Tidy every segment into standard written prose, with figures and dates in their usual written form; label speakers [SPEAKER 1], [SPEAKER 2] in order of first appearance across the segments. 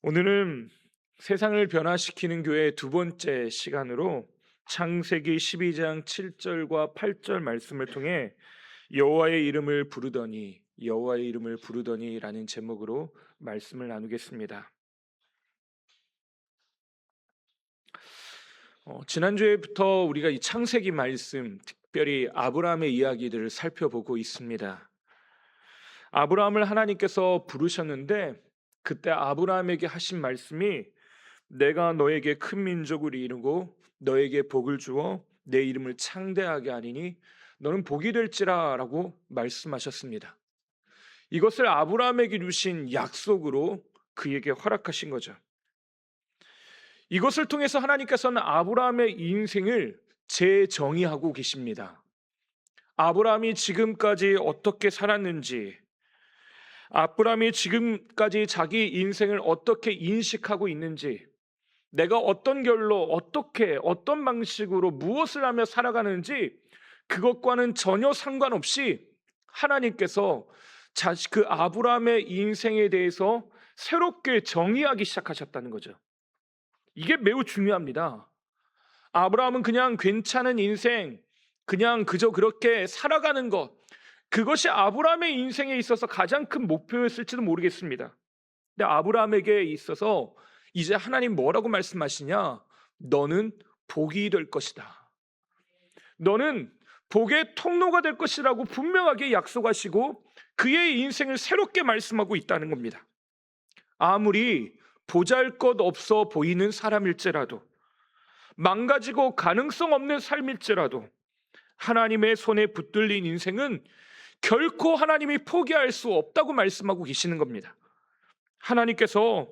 [SPEAKER 1] 오늘은 세상을 변화시키는 교회의 두 번째 시간으로 창세기 12장 7절과 8절 말씀을 통해 여호와의 이름을 부르더니 여호와의 이름을 부르더니라는 제목으로 말씀을 나누겠습니다. 지난주에부터 우리가 이 창세기 말씀, 특별히 아브라함의 이야기들을 살펴보고 있습니다. 아브라함을 하나님께서 부르셨는데 그때 아브라함에게 하신 말씀이 내가 너에게 큰 민족을 이루고 너에게 복을 주어 내 이름을 창대하게 하리니 너는 복이 될지라 라고 말씀하셨습니다. 이것을 아브라함에게 주신 약속으로 그에게 허락하신 거죠. 이것을 통해서 하나님께서는 아브라함의 인생을 재정의하고 계십니다. 아브라함이 지금까지 어떻게 살았는지, 아브라함이 지금까지 자기 인생을 어떻게 인식하고 있는지, 내가 어떤 결로 어떻게 어떤 방식으로 무엇을 하며 살아가는지 그것과는 전혀 상관없이 하나님께서 그 아브라함의 인생에 대해서 새롭게 정의하기 시작하셨다는 거죠. 이게 매우 중요합니다. 아브라함은 그냥 괜찮은 인생, 그냥 그저 그렇게 살아가는 것, 그것이 아브라함의 인생에 있어서 가장 큰 목표였을지도 모르겠습니다. 근데 아브라함에게 있어서 이제 하나님 뭐라고 말씀하시냐? 너는 복이 될 것이다. 너는 복의 통로가 될 것이라고 분명하게 약속하시고 그의 인생을 새롭게 말씀하고 있다는 겁니다. 아무리 보잘것없어 보이는 사람일지라도, 망가지고 가능성 없는 삶일지라도 하나님의 손에 붙들린 인생은 결코 하나님이 포기할 수 없다고 말씀하고 계시는 겁니다. 하나님께서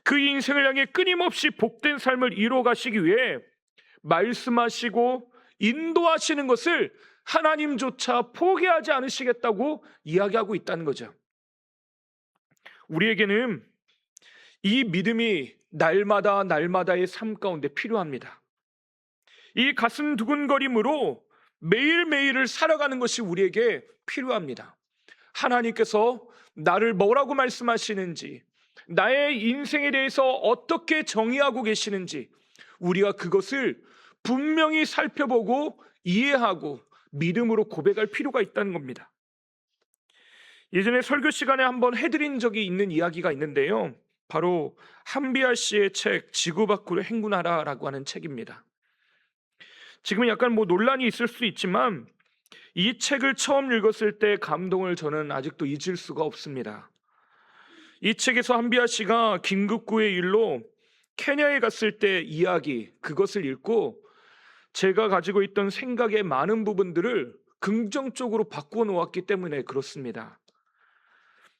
[SPEAKER 1] 그 인생을 향해 끊임없이 복된 삶을 이루어 가시기 위해 말씀하시고 인도하시는 것을 하나님조차 포기하지 않으시겠다고 이야기하고 있다는 거죠. 우리에게는 이 믿음이 날마다의 삶 가운데 필요합니다. 이 가슴 두근거림으로 매일매일을 살아가는 것이 우리에게 필요합니다. 하나님께서 나를 뭐라고 말씀하시는지, 나의 인생에 대해서 어떻게 정의하고 계시는지 우리가 그것을 분명히 살펴보고 이해하고 믿음으로 고백할 필요가 있다는 겁니다. 예전에 설교 시간에 한번 해드린 적이 있는 이야기가 있는데요, 바로 한비아 씨의 책 지구 밖으로 행군하라라고 하는 책입니다. 지금은 약간 논란이 있을 수 있지만 이 책을 처음 읽었을 때 감동을 저는 아직도 잊을 수가 없습니다. 이 책에서 한비아 씨가 긴급구의 일로 케냐에 갔을 때 이야기, 그것을 읽고 제가 가지고 있던 생각의 많은 부분들을 긍정적으로 바꾸어 놓았기 때문에 그렇습니다.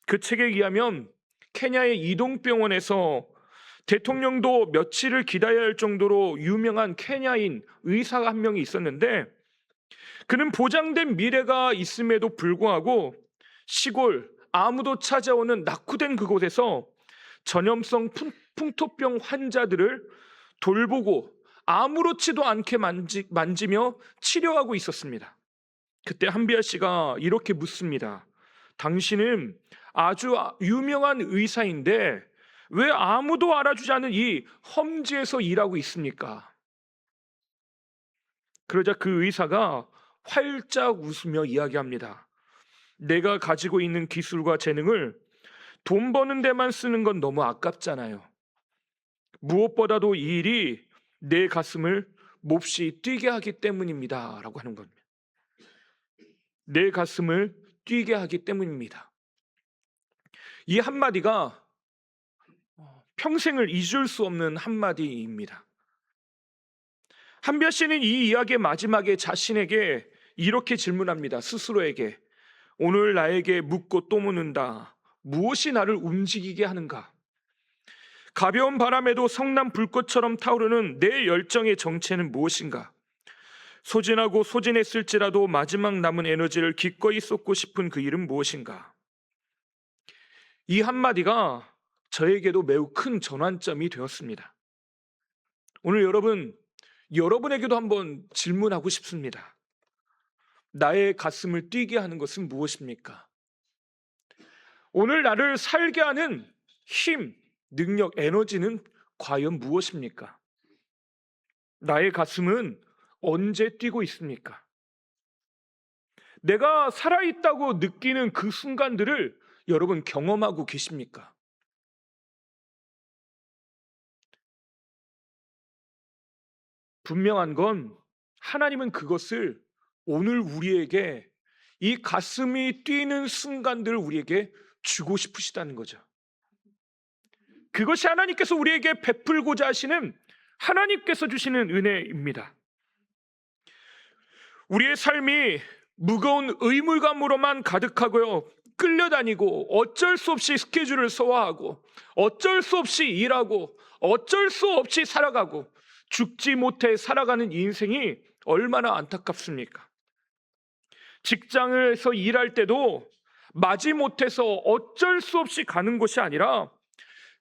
[SPEAKER 1] 그 책에 의하면 케냐의 이동병원에서 대통령도 며칠을 기다려야 할 정도로 유명한 케냐인 의사가 한 명이 있었는데 그는 보장된 미래가 있음에도 불구하고 시골 아무도 찾아오는 낙후된 그곳에서 전염성 풍토병 환자들을 돌보고 아무렇지도 않게 만지며 치료하고 있었습니다. 그때 한비아 씨가 이렇게 묻습니다. 당신은 아주 유명한 의사인데 왜 아무도 알아주지 않은 이 험지에서 일하고 있습니까? 그러자 그 의사가 활짝 웃으며 이야기합니다. 내가 가지고 있는 기술과 재능을 돈 버는 데만 쓰는 건 너무 아깝잖아요. 무엇보다도 이 일이 내 가슴을 몹시 뛰게 하기 때문입니다. 라고 하는 겁니다. 내 가슴을 뛰게 하기 때문입니다. 이 한마디가 평생을 잊을 수 없는 한마디입니다. 한비아 씨는 이 이야기의 마지막에 자신에게 이렇게 질문합니다. 스스로에게. 오늘 나에게 묻고 또 묻는다. 무엇이 나를 움직이게 하는가? 가벼운 바람에도 성난 불꽃처럼 타오르는 내 열정의 정체는 무엇인가? 소진하고 소진했을지라도 마지막 남은 에너지를 기꺼이 쏟고 싶은 그 일은 무엇인가? 이 한마디가 저에게도 매우 큰 전환점이 되었습니다. 오늘 여러분에게도 한번 질문하고 싶습니다. 나의 가슴을 뛰게 하는 것은 무엇입니까? 오늘 나를 살게 하는 힘, 능력, 에너지는 과연 무엇입니까? 나의 가슴은 언제 뛰고 있습니까? 내가 살아있다고 느끼는 그 순간들을 여러분 경험하고 계십니까? 분명한 건 하나님은 그것을 오늘 우리에게 이 가슴이 뛰는 순간들을 우리에게 주고 싶으시다는 거죠. 그것이 하나님께서 우리에게 베풀고자 하시는 하나님께서 주시는 은혜입니다. 우리의 삶이 무거운 의무감으로만 가득하고요, 끌려다니고 어쩔 수 없이 스케줄을 소화하고 어쩔 수 없이 일하고 어쩔 수 없이 살아가고 죽지 못해 살아가는 인생이 얼마나 안타깝습니까? 직장에서 일할 때도 마지못해서 어쩔 수 없이 가는 것이 아니라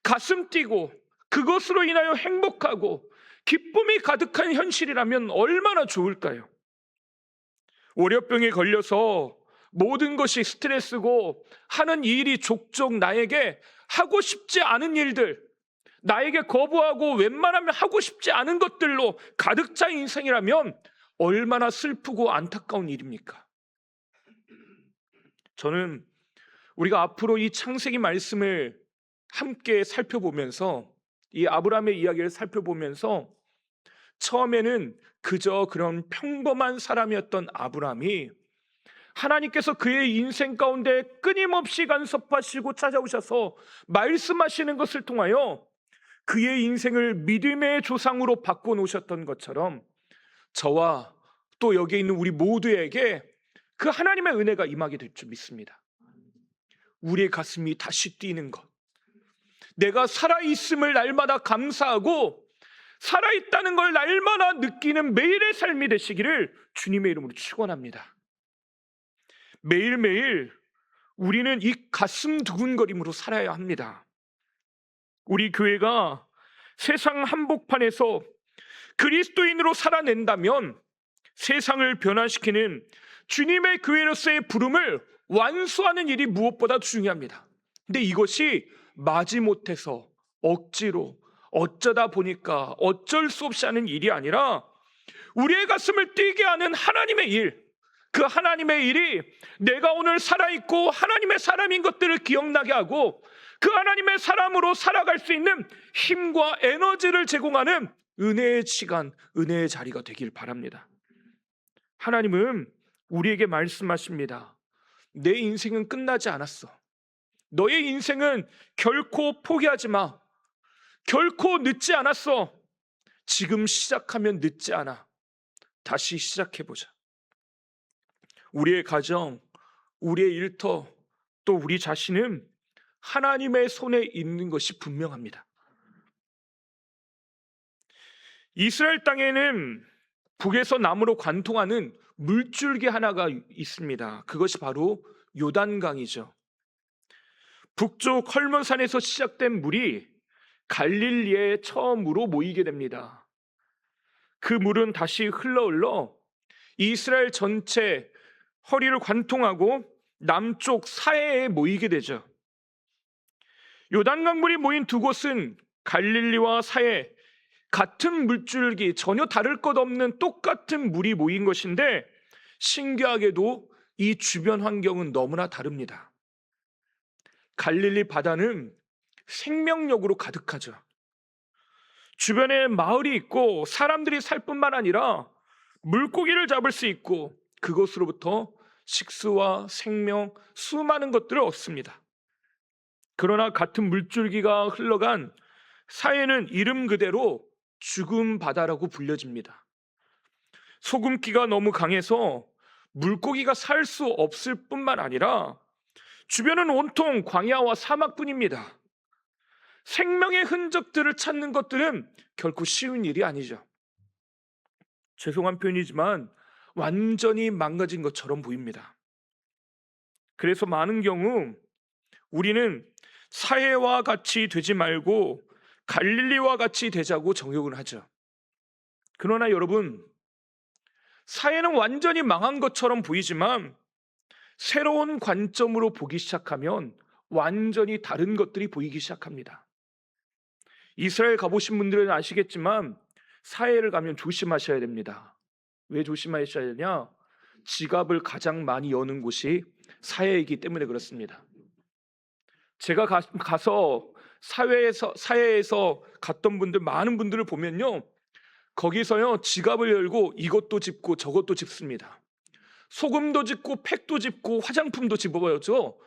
[SPEAKER 1] 가슴 뛰고 그것으로 인하여 행복하고 기쁨이 가득한 현실이라면 얼마나 좋을까요? 월요병에 걸려서 모든 것이 스트레스고 하는 일이 족족 나에게 하고 싶지 않은 일들, 나에게 거부하고 웬만하면 하고 싶지 않은 것들로 가득 차 인생이라면 얼마나 슬프고 안타까운 일입니까? 저는 우리가 앞으로 이 창세기 말씀을 함께 살펴보면서, 이 아브라함의 이야기를 살펴보면서 처음에는 그저 그런 평범한 사람이었던 아브라함이 하나님께서 그의 인생 가운데 끊임없이 간섭하시고 찾아오셔서 말씀하시는 것을 통하여 그의 인생을 믿음의 조상으로 바꿔놓으셨던 것처럼 저와 또 여기 있는 우리 모두에게 그 하나님의 은혜가 임하게 될 줄 믿습니다. 우리의 가슴이 다시 뛰는 것, 내가 살아있음을 날마다 감사하고 살아있다는 걸 날마다 느끼는 매일의 삶이 되시기를 주님의 이름으로 축원합니다. 매일매일 우리는 이 가슴 두근거림으로 살아야 합니다. 우리 교회가 세상 한복판에서 그리스도인으로 살아낸다면 세상을 변화시키는 주님의 교회로서의 부름을 완수하는 일이 무엇보다 중요합니다. 근데 이것이 마지못해서 억지로 어쩌다 보니까 어쩔 수 없이 하는 일이 아니라 우리의 가슴을 뛰게 하는 하나님의 일, 그 하나님의 일이 내가 오늘 살아있고 하나님의 사람인 것들을 기억나게 하고 그 하나님의 사람으로 살아갈 수 있는 힘과 에너지를 제공하는 은혜의 시간, 은혜의 자리가 되길 바랍니다. 하나님은 우리에게 말씀하십니다. 내 인생은 끝나지 않았어. 너의 인생은 결코 포기하지 마. 결코 늦지 않았어. 지금 시작하면 늦지 않아. 다시 시작해보자. 우리의 가정, 우리의 일터, 또 우리 자신은 하나님의 손에 있는 것이 분명합니다. 이스라엘 땅에는 북에서 남으로 관통하는 물줄기 하나가 있습니다. 그것이 바로 요단강이죠. 북쪽 헐몬산에서 시작된 물이 갈릴리에 처음으로 모이게 됩니다. 그 물은 다시 흘러 이스라엘 전체 허리를 관통하고 남쪽 사해에 모이게 되죠. 요단강 물이 모인 두 곳은 갈릴리와 사해, 같은 물줄기, 전혀 다를 것 없는 똑같은 물이 모인 것인데 신기하게도 이 주변 환경은 너무나 다릅니다. 갈릴리 바다는 생명력으로 가득하죠. 주변에 마을이 있고 사람들이 살 뿐만 아니라 물고기를 잡을 수 있고 그것으로부터 식수와 생명, 수많은 것들을 얻습니다. 그러나 같은 물줄기가 흘러간 사해는 이름 그대로 죽은 바다라고 불려집니다. 소금기가 너무 강해서 물고기가 살 수 없을 뿐만 아니라 주변은 온통 광야와 사막뿐입니다. 생명의 흔적들을 찾는 것들은 결코 쉬운 일이 아니죠. 죄송한 표현이지만 완전히 망가진 것처럼 보입니다. 그래서 많은 경우 우리는 사해와 같이 되지 말고 갈릴리와 같이 되자고 정욕을 하죠. 그러나 여러분, 사해는 완전히 망한 것처럼 보이지만 새로운 관점으로 보기 시작하면 완전히 다른 것들이 보이기 시작합니다. 이스라엘 가보신 분들은 아시겠지만 사해를 가면 조심하셔야 됩니다. 왜 조심하셔야 되냐? 지갑을 가장 많이 여는 곳이 사해이기 때문에 그렇습니다. 제가 가서 사해에서 갔던 분들, 많은 분들을 보면요, 거기서요 지갑을 열고 이것도 짚고 저것도 짚습니다. 소금도 짚고 팩도 짚고 화장품도 집어버렸죠.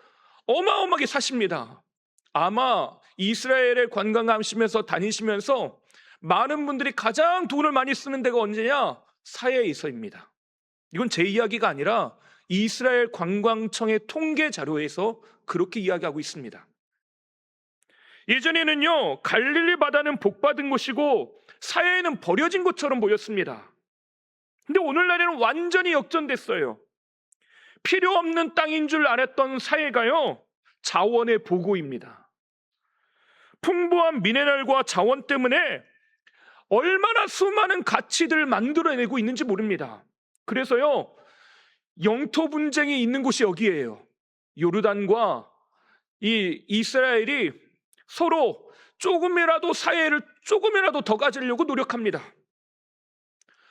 [SPEAKER 1] 어마어마하게 사십니다. 아마 이스라엘에 관광하시면서 다니시면서 많은 분들이 가장 돈을 많이 쓰는 데가 언제냐? 사해에서입니다. 이건 제 이야기가 아니라 이스라엘 관광청의 통계 자료에서 그렇게 이야기하고 있습니다. 예전에는요, 갈릴리 바다는 복받은 곳이고 사해에는 버려진 것처럼 보였습니다. 근데 오늘날에는 완전히 역전됐어요. 필요 없는 땅인 줄 알았던 사해가요, 자원의 보고입니다. 풍부한 미네랄과 자원 때문에 얼마나 수많은 가치들을 만들어내고 있는지 모릅니다. 그래서요, 영토 분쟁이 있는 곳이 여기예요. 요르단과 이 이스라엘이 서로 조금이라도 사해를 조금이라도 더 가지려고 노력합니다.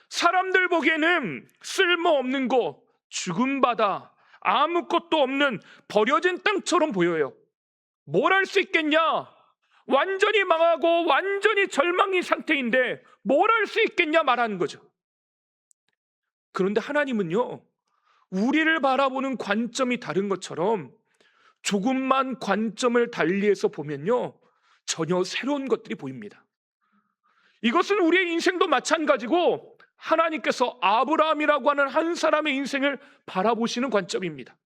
[SPEAKER 1] 사람들 보기에는 쓸모없는 거, 죽은 바다, 아무것도 없는 버려진 땅처럼 보여요. 뭘 할 수 있겠냐? 완전히 망하고 완전히 절망인 상태인데 뭘 할 수 있겠냐 말하는 거죠. 그런데 하나님은요, 우리를 바라보는 관점이 다른 것처럼 조금만 관점을 달리해서 보면요, 전혀 새로운 것들이 보입니다. 이것은 우리의 인생도 마찬가지고 하나님께서 아브라함이라고 하는 한 사람의 인생을 바라보시는 관점입니다.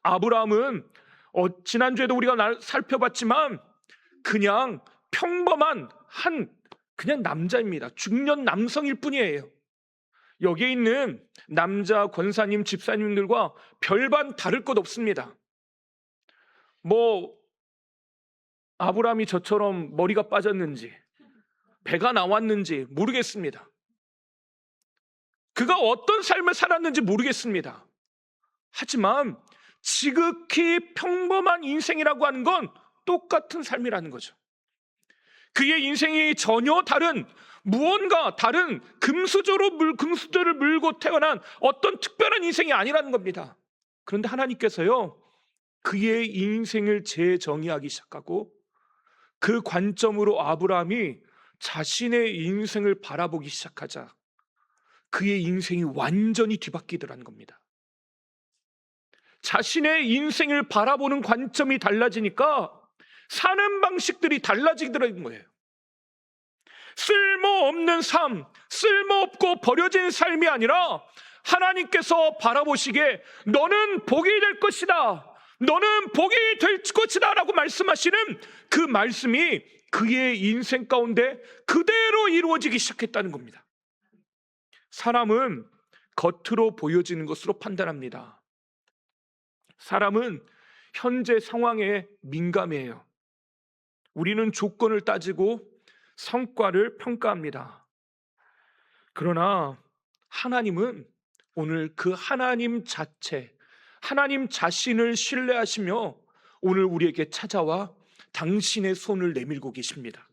[SPEAKER 1] 아브라함은 지난주에도 우리가 살펴봤지만 그냥 평범한 그냥 남자입니다. 중년 남성일 뿐이에요. 여기에 있는 남자 권사님, 집사님들과 별반 다를 것 없습니다. 아브라함이 저처럼 머리가 빠졌는지 배가 나왔는지 모르겠습니다. 그가 어떤 삶을 살았는지 모르겠습니다. 하지만 지극히 평범한 인생이라고 하는 건 똑같은 삶이라는 거죠. 그의 인생이 전혀 다른 무언가 다른 금수저를 물고 태어난 어떤 특별한 인생이 아니라는 겁니다. 그런데 하나님께서요, 그의 인생을 재정의하기 시작하고 그 관점으로 아브라함이 자신의 인생을 바라보기 시작하자 그의 인생이 완전히 뒤바뀌더라는 겁니다. 자신의 인생을 바라보는 관점이 달라지니까 사는 방식들이 달라지더라는 거예요. 쓸모없는 삶, 쓸모없고 버려진 삶이 아니라 하나님께서 바라보시기에 너는 복이 될 것이다, 너는 복이 될 것이다 라고 말씀하시는 그 말씀이 그의 인생 가운데 그대로 이루어지기 시작했다는 겁니다. 사람은 겉으로 보여지는 것으로 판단합니다. 사람은 현재 상황에 민감해요. 우리는 조건을 따지고 성과를 평가합니다. 그러나 하나님은 오늘 그 하나님 자체, 하나님 자신을 신뢰하시며 오늘 우리에게 찾아와 당신의 손을 내밀고 계십니다.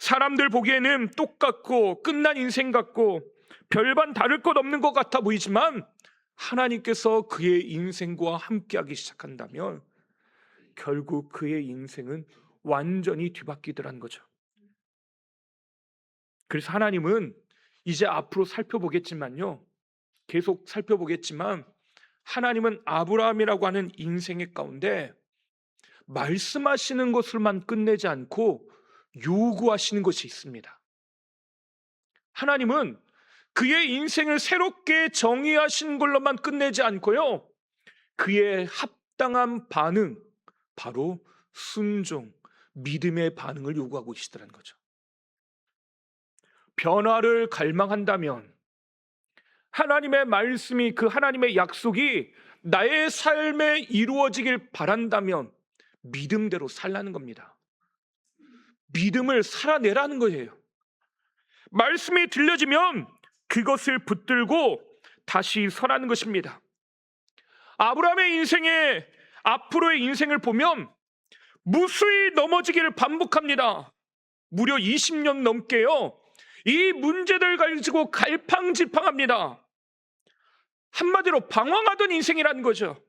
[SPEAKER 1] 사람들 보기에는 똑같고 끝난 인생 같고 별반 다를 것 없는 것 같아 보이지만 하나님께서 그의 인생과 함께하기 시작한다면 결국 그의 인생은 완전히 뒤바뀌더라는 거죠. 그래서 하나님은 이제 앞으로 살펴보겠지만요, 계속 살펴보겠지만 하나님은 아브라함이라고 하는 인생의 가운데 말씀하시는 것을만 끝내지 않고 요구하시는 것이 있습니다. 하나님은 그의 인생을 새롭게 정의하신 걸로만 끝내지 않고요, 그의 합당한 반응, 바로 순종, 믿음의 반응을 요구하고 계시더라는 거죠. 변화를 갈망한다면 하나님의 말씀이, 그 하나님의 약속이 나의 삶에 이루어지길 바란다면 믿음대로 살라는 겁니다. 믿음을 살아내라는 거예요. 말씀이 들려지면 그것을 붙들고 다시 서라는 것입니다. 아브라함의 인생의 앞으로의 인생을 보면 무수히 넘어지기를 반복합니다. 무려 20년 넘게요. 이 문제들 가지고 갈팡질팡합니다. 한마디로 방황하던 인생이라는 거죠.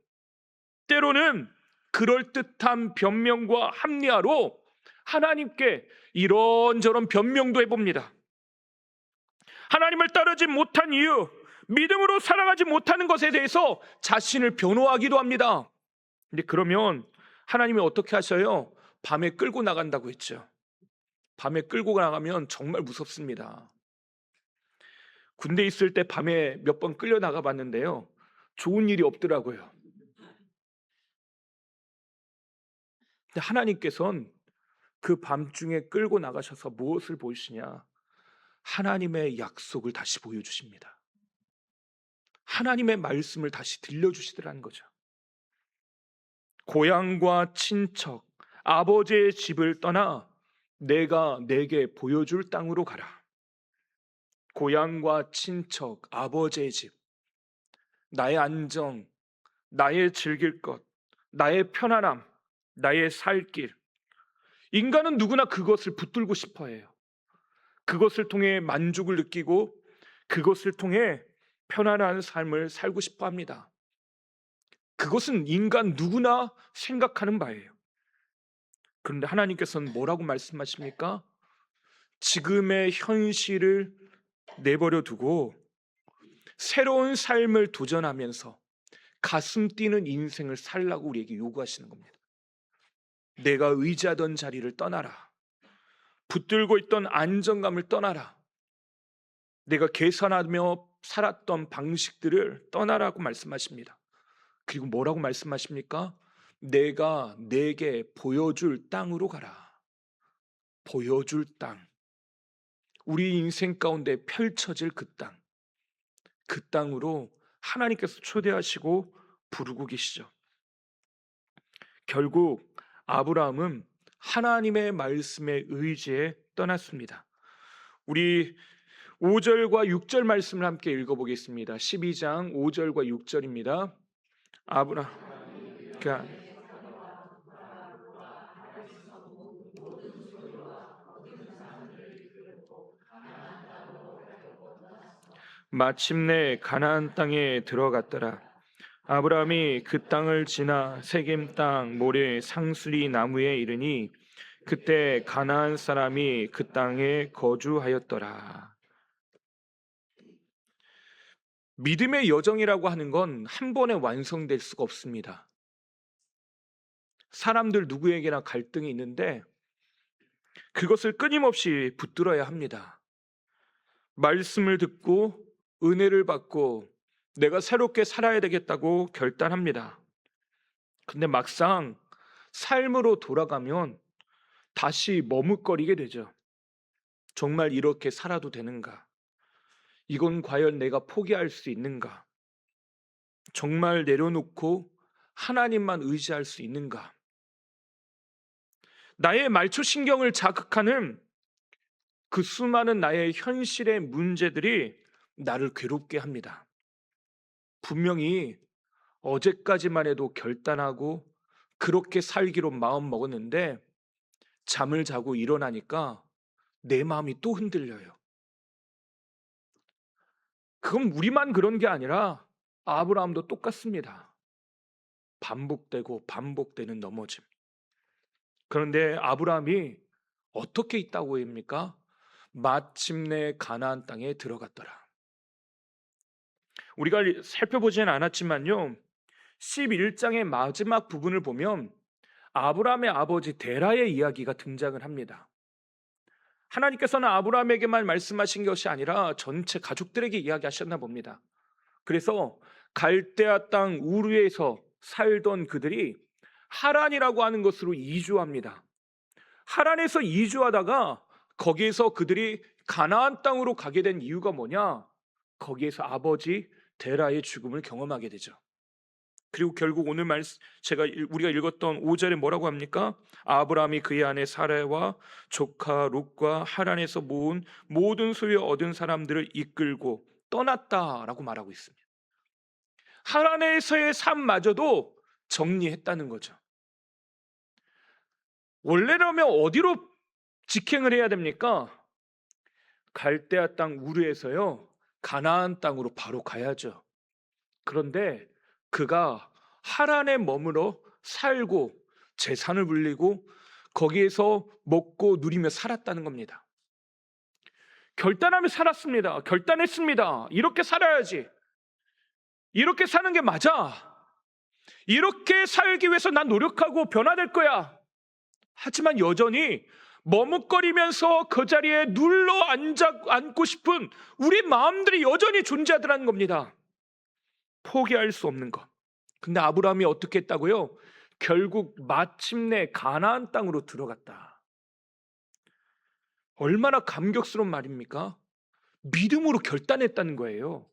[SPEAKER 1] 때로는 그럴듯한 변명과 합리화로 하나님께 이런저런 변명도 해봅니다. 하나님을 따르지 못한 이유, 믿음으로 살아가지 못하는 것에 대해서 자신을 변호하기도 합니다. 근데 그러면 하나님이 어떻게 하셔요? 밤에 끌고 나간다고 했죠. 밤에 끌고 나가면 정말 무섭습니다. 군대 있을 때 밤에 몇 번 끌려 나가 봤는데요. 좋은 일이 없더라고요. 근데 하나님께서는 그 밤중에 끌고 나가셔서 무엇을 보이시냐? 하나님의 약속을 다시 보여주십니다. 하나님의 말씀을 다시 들려주시더라는 거죠. 고향과 친척, 아버지의 집을 떠나 내가 내게 보여줄 땅으로 가라. 고향과 친척, 아버지의 집, 나의 안정, 나의 즐길 것, 나의 편안함, 나의 살 길. 인간은 누구나 그것을 붙들고 싶어 해요. 그것을 통해 만족을 느끼고 그것을 통해 편안한 삶을 살고 싶어 합니다. 그것은 인간 누구나 생각하는 바예요. 그런데 하나님께서는 뭐라고 말씀하십니까? 지금의 현실을 내버려 두고 새로운 삶을 도전하면서 가슴 뛰는 인생을 살라고 우리에게 요구하시는 겁니다. 내가 의지하던 자리를 떠나라. 붙들고 있던 안정감을 떠나라. 내가 계산하며 살았던 방식들을 떠나라고 말씀하십니다. 그리고 뭐라고 말씀하십니까? 내가 내게 보여줄 땅으로 가라. 보여줄 땅. 우리 인생 가운데 펼쳐질 그 땅. 그 땅으로 하나님께서 초대하시고 부르고 계시죠. 결국 아브라함은 하나님의 말씀에 의지해 떠났습니다. 우리 5절과 6절 말씀을 함께 읽어보겠습니다. 12장 5절과 6절입니다. 마침내 가나안 땅에 들어갔더라. 아브라함이 그 땅을 지나 세겜 땅 모래 상수리 나무에 이르니 그때 가나안 사람이 그 땅에 거주하였더라. 믿음의 여정이라고 하는 건 한 번에 완성될 수가 없습니다. 사람들 누구에게나 갈등이 있는데 그것을 끊임없이 붙들어야 합니다. 말씀을 듣고 은혜를 받고 내가 새롭게 살아야 되겠다고 결단합니다. 근데 막상 삶으로 돌아가면 다시 머뭇거리게 되죠. 정말 이렇게 살아도 되는가? 이건 과연 내가 포기할 수 있는가? 정말 내려놓고 하나님만 의지할 수 있는가? 나의 말초신경을 자극하는 그 수많은 나의 현실의 문제들이 나를 괴롭게 합니다. 분명히 어제까지만 해도 결단하고 그렇게 살기로 마음 먹었는데 잠을 자고 일어나니까 내 마음이 또 흔들려요. 그건 우리만 그런 게 아니라 아브라함도 똑같습니다. 반복되고 반복되는 넘어짐. 그런데 아브라함이 어떻게 있다고 합니까? 마침내 가나안 땅에 들어갔더라. 우리가 살펴보지는 않았지만요, 11장의 마지막 부분을 보면 아브라함의 아버지 데라의 이야기가 등장을 합니다. 하나님께서는 아브라함에게만 말씀하신 것이 아니라 전체 가족들에게 이야기하셨나 봅니다. 그래서 갈대아 땅 우르에서 살던 그들이 하란이라고 하는 것으로 이주합니다. 하란에서 이주하다가 거기에서 그들이 가나안 땅으로 가게 된 이유가 뭐냐? 거기에서 아버지 데라의 죽음을 경험하게 되죠. 그리고 결국 오늘 우리가 읽었던 5절에 뭐라고 합니까? 아브라함이 그의 아내 사라와 조카 롯과 하란에서 모은 모든 소유 얻은 사람들을 이끌고 떠났다라고 말하고 있습니다. 하란에서의 삶마저도 정리했다는 거죠. 원래라면 어디로 직행을 해야 됩니까? 갈대아 땅 우르에서요, 가나안 땅으로 바로 가야죠. 그런데 그가 하란에 머물러 살고 재산을 불리고 거기에서 먹고 누리며 살았다는 겁니다. 결단하며 살았습니다. 결단했습니다. 이렇게 살아야지. 이렇게 사는 게 맞아. 이렇게 살기 위해서 난 노력하고 변화될 거야. 하지만 여전히 머뭇거리면서 그 자리에 눌러 앉고 싶은 우리 마음들이 여전히 존재하더라는 겁니다. 포기할 수 없는 것. 근데 아브라함이 어떻게 했다고요? 결국 마침내 가나안 땅으로 들어갔다. 얼마나 감격스러운 말입니까? 믿음으로 결단했다는 거예요.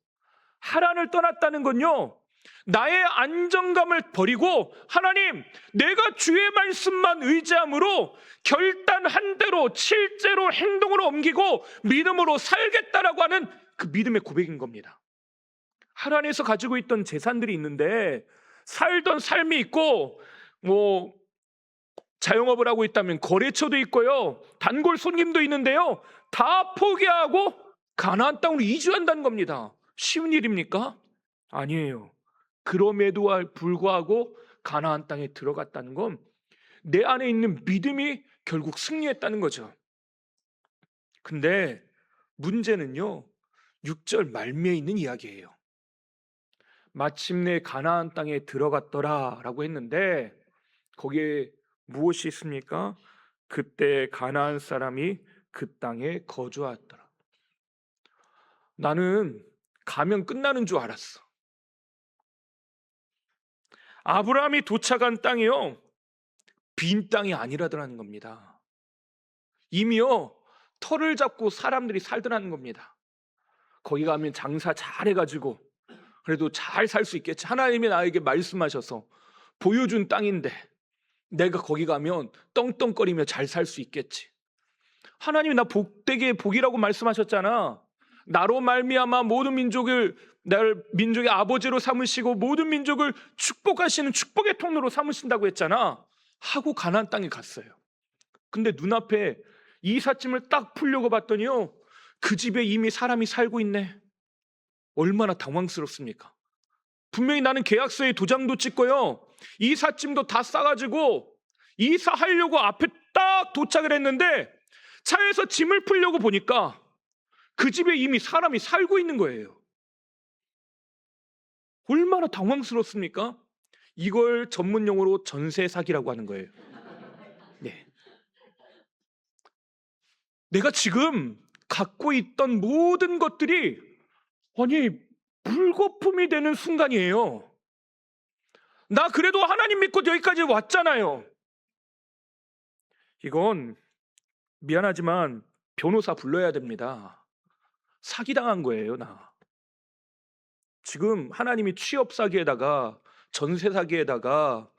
[SPEAKER 1] 하란을 떠났다는 건요, 나의 안정감을 버리고 하나님, 내가 주의 말씀만 의지함으로 결단한 대로 실제로 행동으로 옮기고 믿음으로 살겠다라고 하는 그 믿음의 고백인 겁니다. 하란에서 가지고 있던 재산들이 있는데 살던 삶이 있고, 자영업을 하고 있다면 거래처도 있고요, 단골 손님도 있는데요, 다 포기하고 가나안 땅으로 이주한다는 겁니다. 쉬운 일입니까? 아니에요. 그럼에도 불구하고 가나안 땅에 들어갔다는 건 내 안에 있는 믿음이 결국 승리했다는 거죠. 근데 문제는요, 6절 말미에 있는 이야기예요. 마침내 가나안 땅에 들어갔더라라고 했는데 거기에 무엇이 있습니까? 그때 가나안 사람이 그 땅에 거주하였더라. 나는 가면 끝나는 줄 알았어. 아브라함이 도착한 땅이요, 빈 땅이 아니라더라는 겁니다. 이미요, 터를 잡고 사람들이 살더라는 겁니다. 거기 가면 장사 잘 해가지고 그래도 잘 살 수 있겠지. 하나님이 나에게 말씀하셔서 보여준 땅인데 내가 거기 가면 떵떵거리며 잘 살 수 있겠지. 하나님이 나 복되게 복이라고 말씀하셨잖아. 나로 말미암아 모든 민족을 나를 민족의 아버지로 삼으시고 모든 민족을 축복하시는 축복의 통로로 삼으신다고 했잖아. 하고 가나안 땅에 갔어요. 근데 눈앞에 이삿짐을 딱 풀려고 봤더니요, 그 집에 이미 사람이 살고 있네. 얼마나 당황스럽습니까? 분명히 나는 계약서에 도장도 찍고요, 이삿짐도 다 싸가지고 이사하려고 앞에 딱 도착을 했는데 차에서 짐을 풀려고 보니까 그 집에 이미 사람이 살고 있는 거예요. 얼마나 당황스럽습니까? 이걸 전문 용어로 전세 사기라고 하는 거예요. 네. 내가 지금 갖고 있던 모든 것들이 물거품이 되는 순간이에요. 나 그래도 하나님 믿고 여기까지 왔잖아요. 이건 미안하지만 변호사 불러야 됩니다. 사기당한 거예요, 나. 지금 하나님이 취업 사기에다가 전세 사기에다가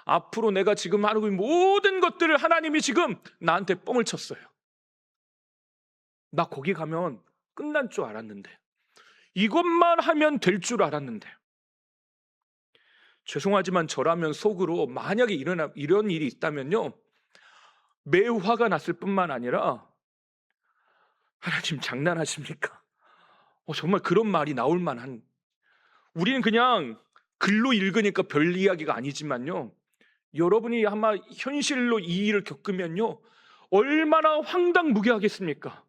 [SPEAKER 1] 앞으로 내가 지금 하고 있는 모든 것들을 하나님이 지금 나한테 뻥을 쳤어요. 나 거기 가면 끝난 줄 알았는데, 이것만 하면 될 줄 알았는데, 죄송하지만 저라면 속으로 만약에 이런 일이 있다면요, 매우 화가 났을 뿐만 아니라 하나님 장난하십니까? 정말 그런 말이 나올 만한, 우리는 그냥 글로 읽으니까 별 이야기가 아니지만요, 여러분이 아마 현실로 이 일을 겪으면요, 얼마나 황당무계하겠습니까?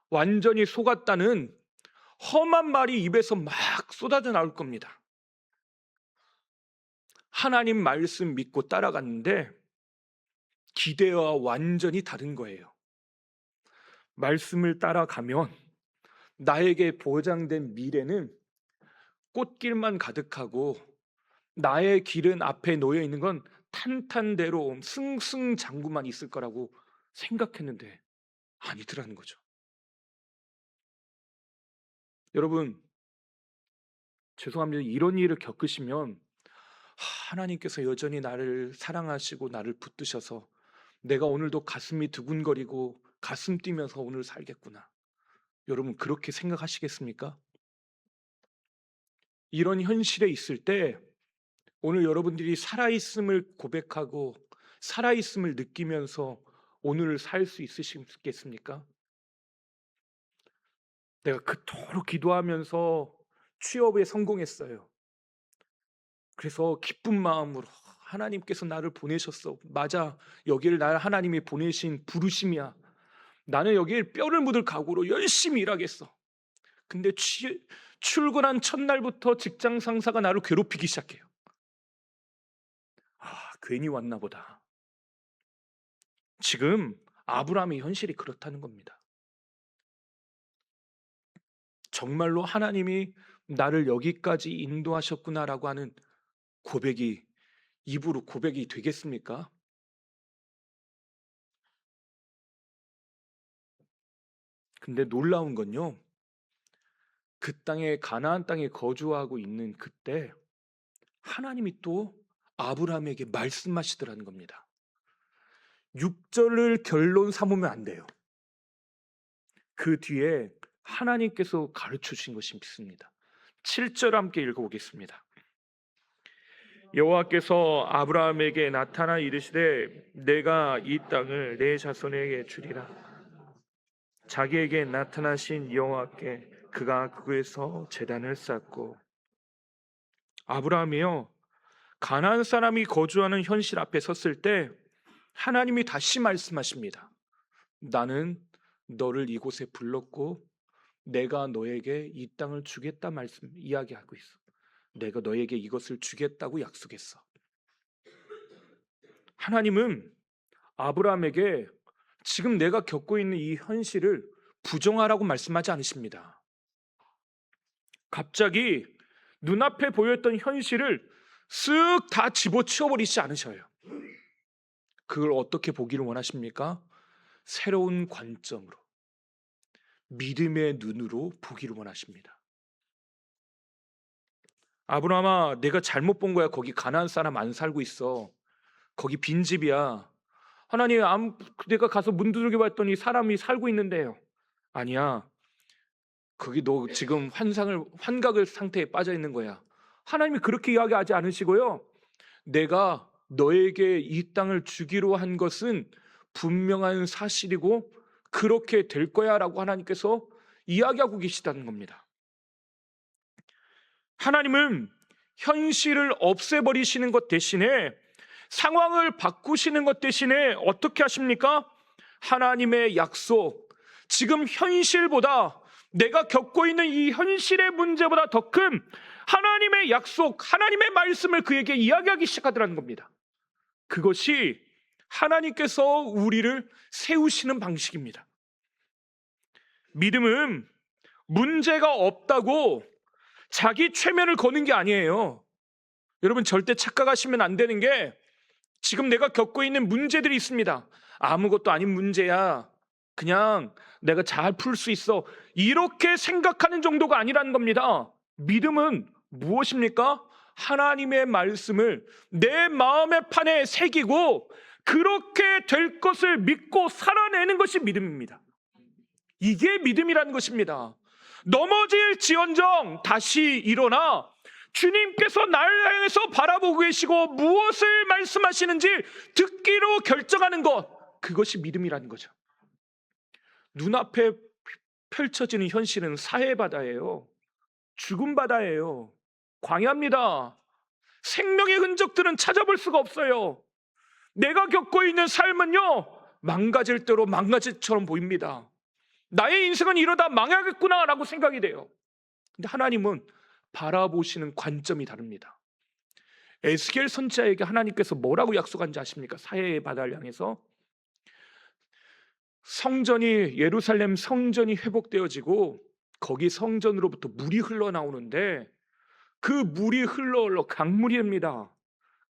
[SPEAKER 1] 완전히 속았다는 험한 말이 입에서 막 쏟아져 나올 겁니다. 하나님 말씀 믿고 따라갔는데 기대와 완전히 다른 거예요. 말씀을 따라가면 나에게 보장된 미래는 꽃길만 가득하고 나의 길은 앞에 놓여 있는 건 탄탄대로 승승장구만 있을 거라고 생각했는데 아니더라는 거죠. 여러분, 죄송합니다. 이런 일을 겪으시면 하나님께서 여전히 나를 사랑하시고 나를 붙드셔서 내가 오늘도 가슴이 두근거리고 가슴 뛰면서 오늘 살겠구나, 여러분 그렇게 생각하시겠습니까? 이런 현실에 있을 때 오늘 여러분들이 살아있음을 고백하고 살아있음을 느끼면서 오늘을 살 수 있으시겠습니까? 내가 그토록 기도하면서 취업에 성공했어요. 그래서 기쁜 마음으로 하나님께서 나를 보내셨어. 맞아. 여기를 날 하나님이 보내신 부르심이야. 나는 여기에 뼈를 묻을 각오로 열심히 일하겠어. 근데 출근한 첫날부터 직장 상사가 나를 괴롭히기 시작해요. 괜히 왔나 보다. 지금 아브라함의 현실이 그렇다는 겁니다. 정말로 하나님이 나를 여기까지 인도하셨구나라고 하는 고백이, 입으로 고백이 되겠습니까? 근데 놀라운 건요, 그 땅에, 가나안 땅에 거주하고 있는 그때 하나님이 또 아브라함에게 말씀하시더라는 겁니다. 6절을 결론 삼으면 안 돼요. 그 뒤에 하나님께서 가르쳐 주신 것이 있습니다. 7절 함께 읽어보겠습니다. 여호와께서 아브라함에게 나타나 이르시되 내가 이 땅을 내 자손에게 주리라. 자기에게 나타나신 여호와께 그가 그에서 제단을 쌓고. 아브라함이요, 가나안 사람이 거주하는 현실 앞에 섰을 때 하나님이 다시 말씀하십니다. 나는 너를 이곳에 불렀고 내가 너에게 이 땅을 주겠다 말씀 이야기하고 있어. 내가 너에게 이것을 주겠다고 약속했어. 하나님은 아브라함에게 지금 내가 겪고 있는 이 현실을 부정하라고 말씀하지 않으십니다. 갑자기 눈앞에 보였던 현실을 쓱 다 집어치워버리지 않으셔요. 그걸 어떻게 보기를 원하십니까? 새로운 관점으로, 믿음의 눈으로 보기를 원하십니다. 아브라함아, 내가 잘못 본 거야. 거기 가나안 사람 안 살고 있어. 거기 빈집이야. 하나님, 내가 가서 문 두들겨 봤더니 사람이 살고 있는데요. 아니야. 거기 너 지금 환각을 상태에 빠져 있는 거야. 하나님이 그렇게 이야기하지 않으시고요, 내가 너에게 이 땅을 주기로 한 것은 분명한 사실이고 그렇게 될 거야 라고 하나님께서 이야기하고 계시다는 겁니다. 하나님은 현실을 없애버리시는 것 대신에, 상황을 바꾸시는 것 대신에 어떻게 하십니까? 하나님의 약속, 지금 현실보다, 내가 겪고 있는 이 현실의 문제보다 더 큰 하나님의 약속, 하나님의 말씀을 그에게 이야기하기 시작하더라는 겁니다. 그것이 하나님께서 우리를 세우시는 방식입니다. 믿음은 문제가 없다고 자기 최면을 거는 게 아니에요. 여러분, 절대 착각하시면 안 되는 게, 지금 내가 겪고 있는 문제들이 있습니다. 아무것도 아닌 문제야. 그냥 내가 잘 풀 수 있어. 이렇게 생각하는 정도가 아니라는 겁니다. 믿음은 무엇입니까? 하나님의 말씀을 내 마음의 판에 새기고 그렇게 될 것을 믿고 살아내는 것이 믿음입니다. 이게 믿음이라는 것입니다. 넘어질지언정 다시 일어나 주님께서 나를 향해서 바라보고 계시고 무엇을 말씀하시는지 듣기로 결정하는 것, 그것이 믿음이라는 거죠. 눈앞에 펼쳐지는 현실은 사해바다예요. 죽음 바다예요. 광야입니다. 생명의 흔적들은 찾아볼 수가 없어요. 내가 겪고 있는 삶은요, 망가질 대로 망가질처럼 보입니다. 나의 인생은 이러다 망하겠구나 라고 생각이 돼요. 근데 하나님은 바라보시는 관점이 다릅니다. 에스겔 선지자에게 하나님께서 뭐라고 약속한지 아십니까? 사해의 바다를 향해서 예루살렘 성전이 회복되어지고 거기 성전으로부터 물이 흘러나오는데, 그 물이 흘러 강물입니다.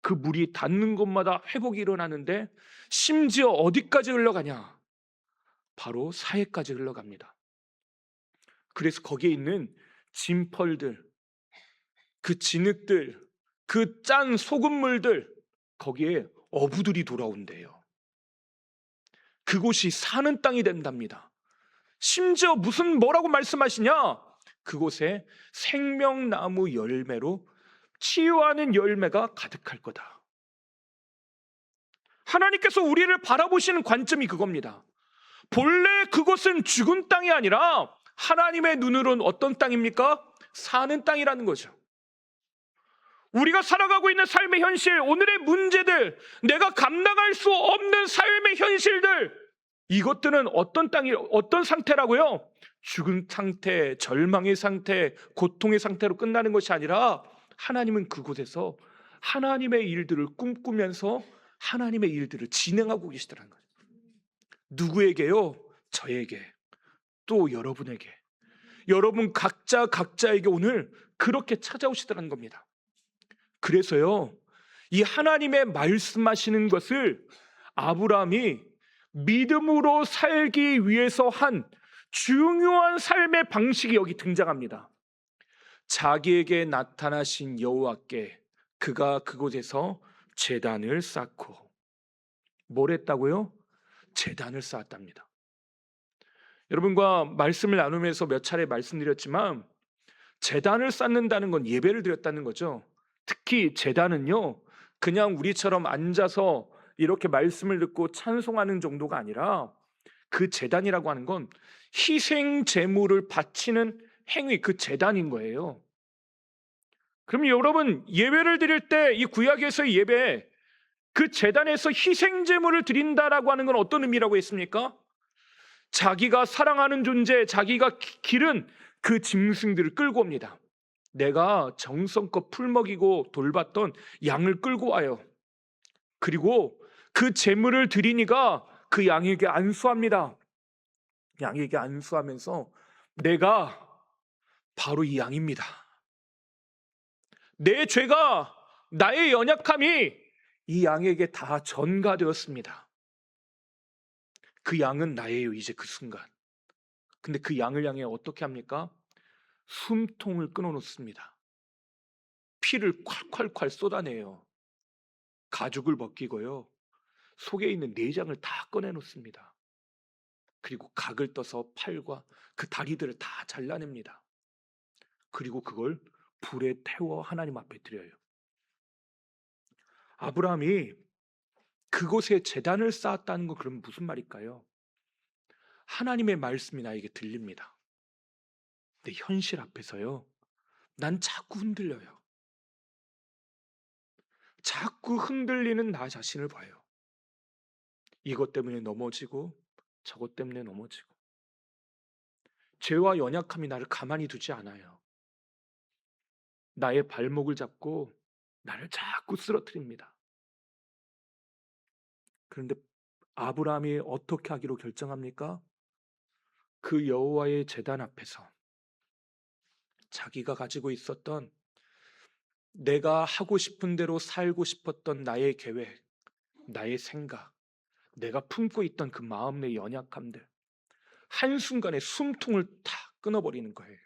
[SPEAKER 1] 그 물이 닿는 곳마다 회복이 일어나는데, 심지어 어디까지 흘러가냐? 바로 사해까지 흘러갑니다. 그래서 거기에 있는 진펄들, 그 진흙들, 그 짠 소금물들, 거기에 어부들이 돌아온대요. 그곳이 사는 땅이 된답니다. 심지어 뭐라고 말씀하시냐? 그곳에 생명나무 열매로 치유하는 열매가 가득할 거다. 하나님께서 우리를 바라보시는 관점이 그겁니다. 본래 그곳은 죽은 땅이 아니라 하나님의 눈으로는 어떤 땅입니까? 사는 땅이라는 거죠. 우리가 살아가고 있는 삶의 현실, 오늘의 문제들, 내가 감당할 수 없는 삶의 현실들, 이것들은 어떤 상태라고요? 죽은 상태, 절망의 상태, 고통의 상태로 끝나는 것이 아니라 하나님은 그곳에서 하나님의 일들을 꿈꾸면서 하나님의 일들을 진행하고 계시더라는 거예요. 누구에게요? 저에게, 또 여러분에게, 여러분 각자에게 오늘 그렇게 찾아오시더라는 겁니다. 그래서요, 이 하나님의 말씀하시는 것을 아브라함이 믿음으로 살기 위해서 한 중요한 삶의 방식이 여기 등장합니다. 자기에게 나타나신 여호와께 그가 그곳에서 제단을 쌓고, 뭘 했다고요? 제단을 쌓았답니다. 여러분과 말씀을 나누면서 몇 차례 말씀드렸지만 제단을 쌓는다는 건 예배를 드렸다는 거죠. 특히 제단은요, 그냥 우리처럼 앉아서 이렇게 말씀을 듣고 찬송하는 정도가 아니라 그 제단이라고 하는 건 희생 제물을 바치는 행위, 그 제단인 거예요. 그럼 여러분, 예배를 드릴 때 이 구약에서의 예배, 그 제단에서 희생 제물을 드린다라고 하는 건 어떤 의미라고 했습니까? 자기가 사랑하는 존재, 자기가 기른 그 짐승들을 끌고 옵니다. 내가 정성껏 풀먹이고 돌봤던 양을 끌고 와요. 그리고 그 제물을 드리니가 그 양에게 안수합니다. 양에게 안수하면서 내가 바로 이 양입니다. 내 죄가, 나의 연약함이 이 양에게 다 전가되었습니다. 그 양은 나예요, 이제 그 순간. 근데 그 양을 향해 어떻게 합니까? 숨통을 끊어놓습니다. 피를 콸콸콸 쏟아내요. 가죽을 벗기고요, 속에 있는 내장을 다 꺼내놓습니다. 그리고 각을 떠서 팔과 그 다리들을 다 잘라냅니다. 그리고 그걸 불에 태워 하나님 앞에 드려요. 아브라함이 그곳에 제단을 쌓았다는 건 그럼 무슨 말일까요? 하나님의 말씀이 나에게 들립니다. 근데 현실 앞에서요, 난 자꾸 흔들려요. 자꾸 흔들리는 나 자신을 봐요. 이것 때문에 넘어지고 저것 때문에 넘어지고, 죄와 연약함이 나를 가만히 두지 않아요. 나의 발목을 잡고 나를 자꾸 쓰러뜨립니다. 그런데 아브라함이 어떻게 하기로 결정합니까? 그 여호와의 제단 앞에서 자기가 가지고 있었던, 내가 하고 싶은 대로 살고 싶었던 나의 계획, 나의 생각, 내가 품고 있던 그 마음의 연약함들, 한순간에 숨통을 다 끊어버리는 거예요.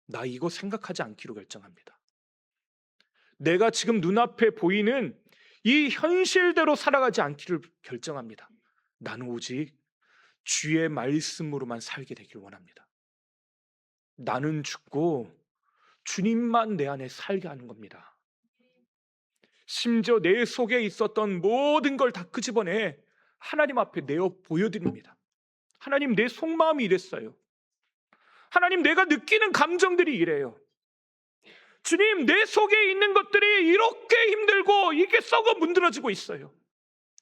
[SPEAKER 1] 나 이거 생각하지 않기로 결정합니다. 내가 지금 눈앞에 보이는 이 현실대로 살아가지 않기를 결정합니다. 나는 오직 주의 말씀으로만 살게 되길 원합니다. 나는 죽고 주님만 내 안에 살게 하는 겁니다. 심지어 내 속에 있었던 모든 걸 다 끄집어내 하나님 앞에 내어 보여드립니다. 하나님, 내 속마음이 이랬어요. 하나님, 내가 느끼는 감정들이 이래요. 주님, 내 속에 있는 것들이 이렇게 힘들고 이게 썩어 문드러지고 있어요.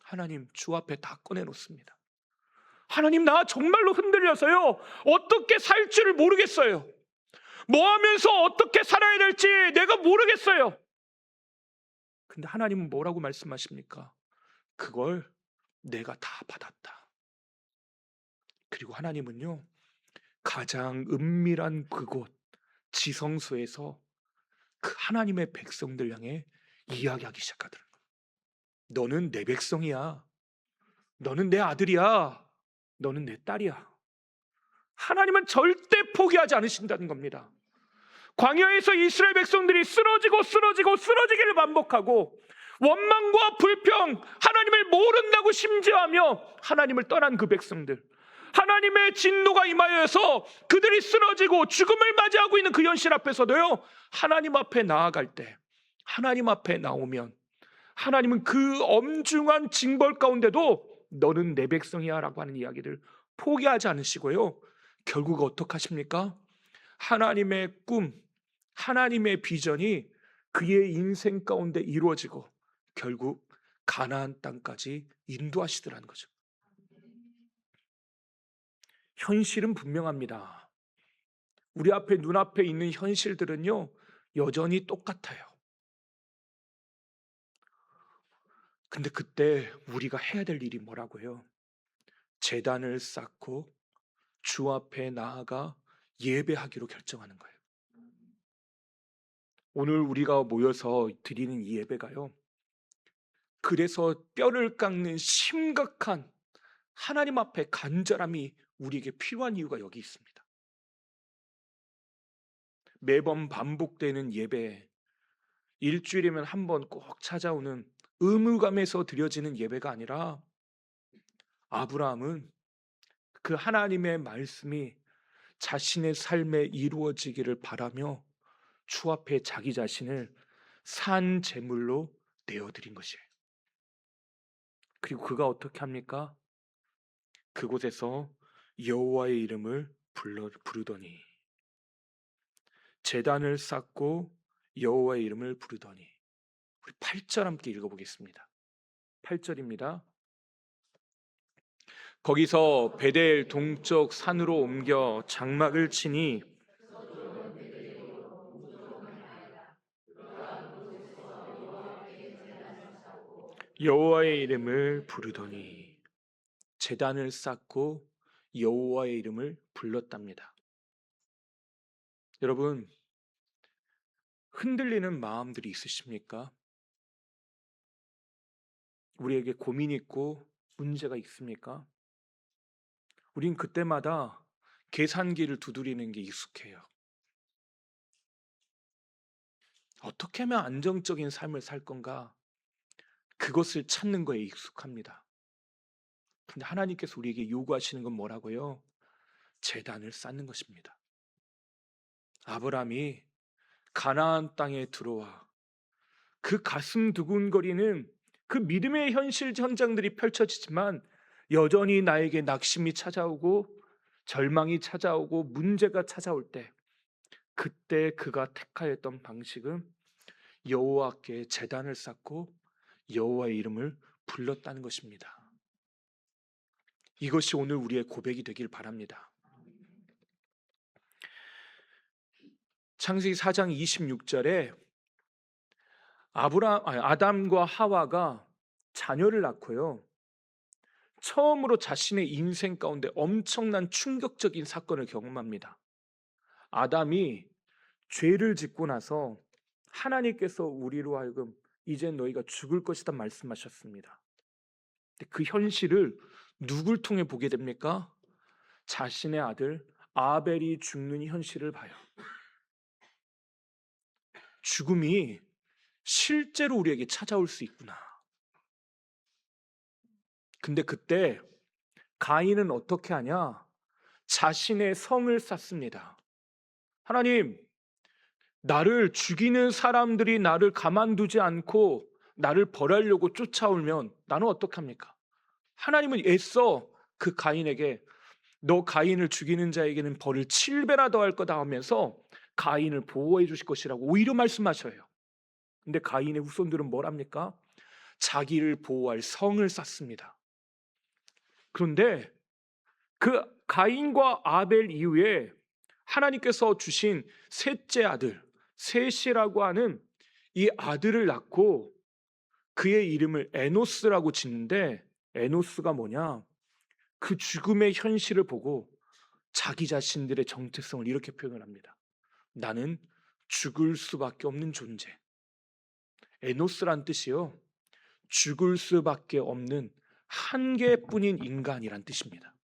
[SPEAKER 1] 하나님, 주 앞에 다 꺼내놓습니다. 하나님, 나 정말로 흔들려서요, 어떻게 살 줄을 모르겠어요. 뭐 하면서 어떻게 살아야 될지 내가 모르겠어요. 근데 하나님은 뭐라고 말씀하십니까? 그걸 내가 다 받았다. 그리고 하나님은요, 가장 은밀한 그곳 지성소에서 그 하나님의 백성들 향해 이야기하기 시작하더라고요. 너는 내 백성이야. 너는 내 아들이야. 너는 내 딸이야. 하나님은 절대 포기하지 않으신다는 겁니다. 광야에서 이스라엘 백성들이 쓰러지기를 반복하고 원망과 불평, 하나님을 모른다고 심지어하며 하나님을 떠난 그 백성들, 하나님의 진노가 임하여서 그들이 쓰러지고 죽음을 맞이하고 있는 그 현실 앞에서도요, 하나님 앞에 나아갈 때, 하나님 앞에 나오면 하나님은 그 엄중한 징벌 가운데도 너는 내 백성이야 라고 하는 이야기를 포기하지 않으시고요, 결국 어떻게 하십니까? 하나님의 꿈, 하나님의 비전이 그의 인생 가운데 이루어지고 결국 가나안 땅까지 인도하시더라는 거죠. 현실은 분명합니다. 우리 앞에 눈앞에 있는 현실들은요, 여전히 똑같아요. 근데 그때 우리가 해야 될 일이 뭐라고요? 제단을 쌓고 주 앞에 나아가 예배하기로 결정하는 거예요. 오늘 우리가 모여서 드리는 이 예배가요, 그래서 뼈를 깎는 심각한 하나님 앞에 간절함이 우리에게 필요한 이유가 여기 있습니다. 매번 반복되는 예배, 일주일이면 한 번 꼭 찾아오는 의무감에서 드려지는 예배가 아니라, 아브라함은 그 하나님의 말씀이 자신의 삶에 이루어지기를 바라며 주 앞에 자기 자신을 산 제물로 내어드린 것이에요. 그리고 그가 어떻게 합니까? 그곳에서 여호와의 이름을 부르더니, 제단을 쌓고 여호와의 이름을 부르더니. 우리 8절 함께 읽어보겠습니다. 8절입니다. 거기서 베델 동쪽 산으로 옮겨 장막을 치니 여호와의 이름을 부르더니, 제단을 쌓고 여호와의 이름을 불렀답니다. 여러분, 흔들리는 마음들이 있으십니까? 우리에게 고민이 있고 문제가 있습니까? 우린 그때마다 계산기를 두드리는 게 익숙해요. 어떻게 하면 안정적인 삶을 살 건가? 그것을 찾는 거에 익숙합니다. 근데 하나님께서 우리에게 요구하시는 건 뭐라고요? 제단을 쌓는 것입니다. 아브라함이 가나안 땅에 들어와 그 가슴 두근거리는 그 믿음의 현실 현장들이 펼쳐지지만, 여전히 나에게 낙심이 찾아오고 절망이 찾아오고 문제가 찾아올 때, 그때 그가 택하였던 방식은 여호와께 제단을 쌓고 여호와의 이름을 불렀다는 것입니다. 이것이 오늘 우리의 고백이 되길 바랍니다. 창세기 4장 26절에 아담과 하와가 자녀를 낳고요, 처음으로 자신의 인생 가운데 엄청난 충격적인 사건을 경험합니다. 아담이 죄를 짓고 나서 하나님께서 우리로 하여금 이제 너희가 죽을 것이다 말씀하셨습니다. 그 현실을 누굴 통해 보게 됩니까? 자신의 아들 아벨이 죽는 현실을 봐요. 죽음이 실제로 우리에게 찾아올 수 있구나. 근데 그때 가인은 어떻게 하냐? 자신의 성을 쌓습니다. 하나님, 나를 죽이는 사람들이 나를 가만두지 않고 나를 벌하려고 쫓아오면 나는 어떻게 합니까? 하나님은 애써 그 가인에게 너 가인을 죽이는 자에게는 벌을 7배나 더할 거다 하면서 가인을 보호해 주실 것이라고 오히려 말씀하셔요. 근데 가인의 후손들은 뭘 합니까? 자기를 보호할 성을 쌓습니다. 그런데 그 가인과 아벨 이후에 하나님께서 주신 셋째 아들 셋이라고 하는 이 아들을 낳고 그의 이름을 에노스라고 짓는데, 에노스가 뭐냐? 그 죽음의 현실을 보고 자기 자신들의 정체성을 이렇게 표현을 합니다. 나는 죽을 수밖에 없는 존재. 에노스란 뜻이요, 죽을 수밖에 없는 한계뿐인 인간이란 뜻입니다.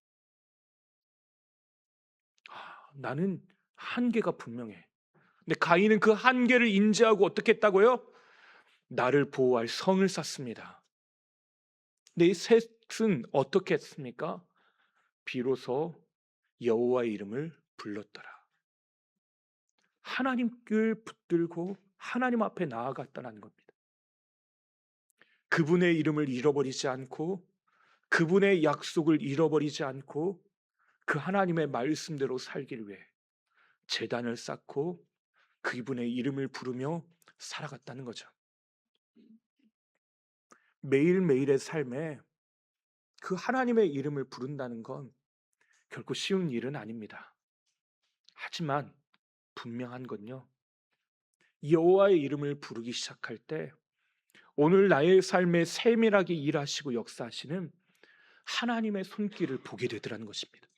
[SPEAKER 1] 나는 한계가 분명해. 근데 가인은 그 한계를 인지하고 어떻게 했다고요? 나를 보호할 성을 쌓습니다. 근데 이 셋은 어떻게 했습니까? 비로소 여호와의 이름을 불렀더라. 하나님을 붙들고 하나님 앞에 나아갔다는 겁니다. 그분의 이름을 잃어버리지 않고 그분의 약속을 잃어버리지 않고 그 하나님의 말씀대로 살기를 위해 제단을 쌓고 그분의 이름을 부르며 살아갔다는 거죠. 매일매일의 삶에 그 하나님의 이름을 부른다는 건 결코 쉬운 일은 아닙니다. 하지만 분명한 건요, 여호와의 이름을 부르기 시작할 때 오늘 나의 삶에 세밀하게 일하시고 역사하시는 하나님의 손길을 보게 되더라는 것입니다.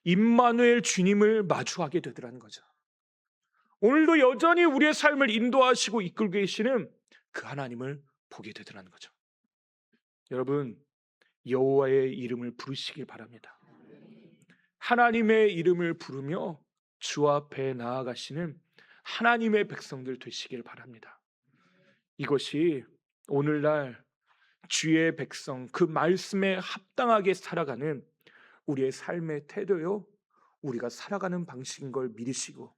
[SPEAKER 1] 임마누엘 주님을 마주하게 되더라는 거죠. 오늘도 여전히 우리의 삶을 인도하시고 이끌고 계시는 그 하나님을 보게 되더라는 거죠. 여러분, 여호와의 이름을 부르시길 바랍니다. 하나님의 이름을 부르며 주 앞에 나아가시는 하나님의 백성들 되시길 바랍니다. 이것이 오늘날 주의 백성, 그 말씀에 합당하게 살아가는 우리의 삶의 태도요, 우리가 살아가는 방식인 걸 믿으시고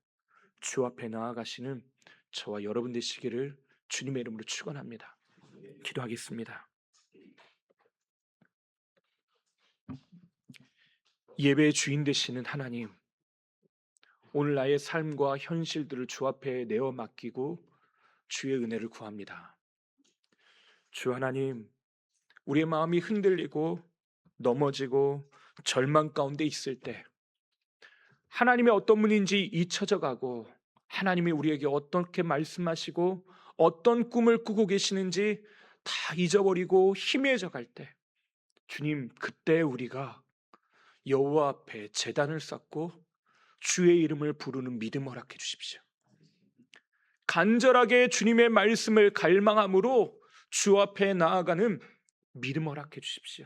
[SPEAKER 1] 주 앞에 나아가시는 저와 여러분 되시기를 주님의 이름으로 축원합니다. 기도하겠습니다. 예배의 주인 되시는 하나님, 오늘 나의 삶과 현실들을 주 앞에 내어 맡기고 주의 은혜를 구합니다. 주 하나님, 우리의 마음이 흔들리고 넘어지고 절망 가운데 있을 때 하나님의 어떤 분인지 잊혀져 가고 하나님이 우리에게 어떻게 말씀하시고 어떤 꿈을 꾸고 계시는지 다 잊어버리고 희미해져 갈 때 주님, 그때 우리가 여호와 앞에 제단을 쌓고 주의 이름을 부르는 믿음 허락해 주십시오. 간절하게 주님의 말씀을 갈망함으로 주 앞에 나아가는 믿음 허락해 주십시오.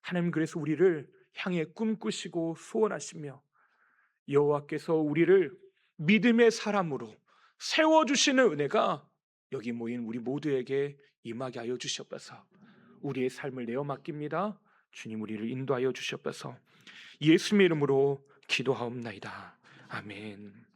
[SPEAKER 1] 하나님, 그래서 우리를 향해 꿈꾸시고 소원하시며 여호와께서 우리를 믿음의 사람으로 세워주시는 은혜가 여기 모인 우리 모두에게 임하게 하여 주시옵소서. 우리의 삶을 내어 맡깁니다. 주님, 우리를 인도하여 주시옵소서. 예수님의 이름으로 기도하옵나이다. 아멘.